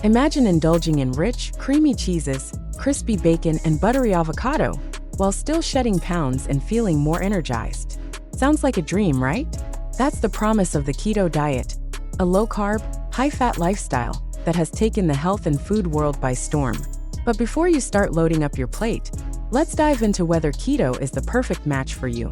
Imagine indulging in rich, creamy cheeses, crispy bacon, and buttery avocado, while still shedding pounds and feeling more energized. Sounds like a dream, right? That's the promise of the keto diet, a low-carb, high-fat lifestyle that has taken the health and food world by storm. But before you start loading up your plate, let's dive into whether keto is the perfect match for you.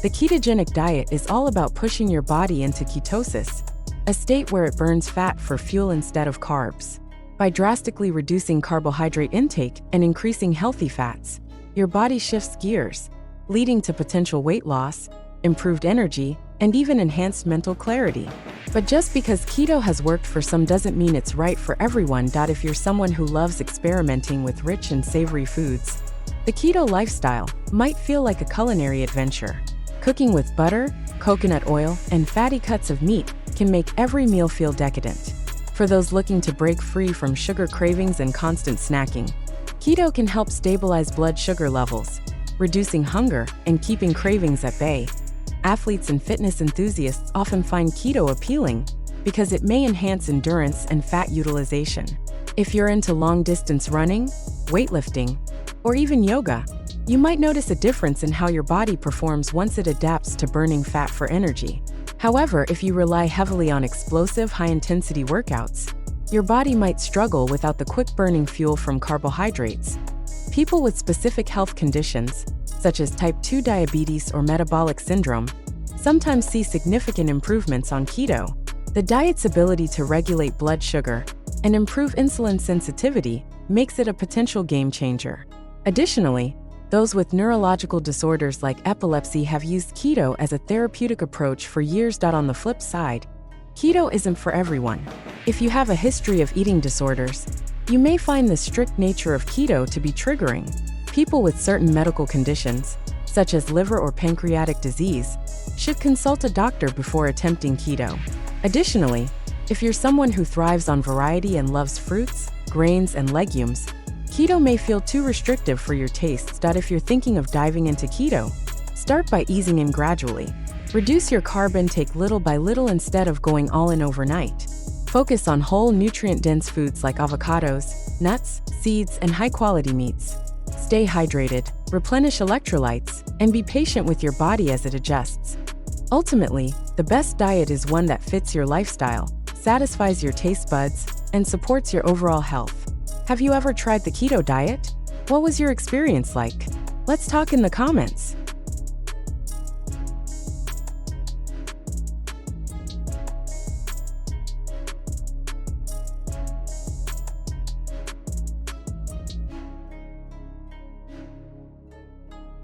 The ketogenic diet is all about pushing your body into ketosis, a state where it burns fat for fuel instead of carbs. By drastically reducing carbohydrate intake and increasing healthy fats, your body shifts gears, leading to potential weight loss, improved energy, and even enhanced mental clarity. But just because keto has worked for some doesn't mean it's right for everyone. If you're someone who loves experimenting with rich and savory foods, the keto lifestyle might feel like a culinary adventure. Cooking with butter, coconut oil, and fatty cuts of meat can make every meal feel decadent. For those looking to break free from sugar cravings and constant snacking, keto can help stabilize blood sugar levels, reducing hunger and keeping cravings at bay. Athletes and fitness enthusiasts often find keto appealing because it may enhance endurance and fat utilization. If you're into long-distance running, weightlifting, or even yoga, you might notice a difference in how your body performs once it adapts to burning fat for energy. However, if you rely heavily on explosive, high-intensity workouts, your body might struggle without the quick-burning fuel from carbohydrates. People with specific health conditions, such as type 2 diabetes or metabolic syndrome, sometimes see significant improvements on keto. The diet's ability to regulate blood sugar and improve insulin sensitivity makes it a potential game changer. Additionally, those with neurological disorders like epilepsy have used keto as a therapeutic approach for years. On the flip side, keto isn't for everyone. If you have a history of eating disorders, you may find the strict nature of keto to be triggering. People with certain medical conditions, such as liver or pancreatic disease, should consult a doctor before attempting keto. Additionally, if you're someone who thrives on variety and loves fruits, grains, and legumes, keto may feel too restrictive for your tastes. If you're thinking of diving into keto, start by easing in gradually. Reduce your carb intake little by little instead of going all in overnight. Focus on whole, nutrient-dense foods like avocados, nuts, seeds, and high-quality meats. Stay hydrated, replenish electrolytes, and be patient with your body as it adjusts. Ultimately, the best diet is one that fits your lifestyle, satisfies your taste buds, and supports your overall health. Have you ever tried the keto diet? What was your experience like? Let's talk in the comments.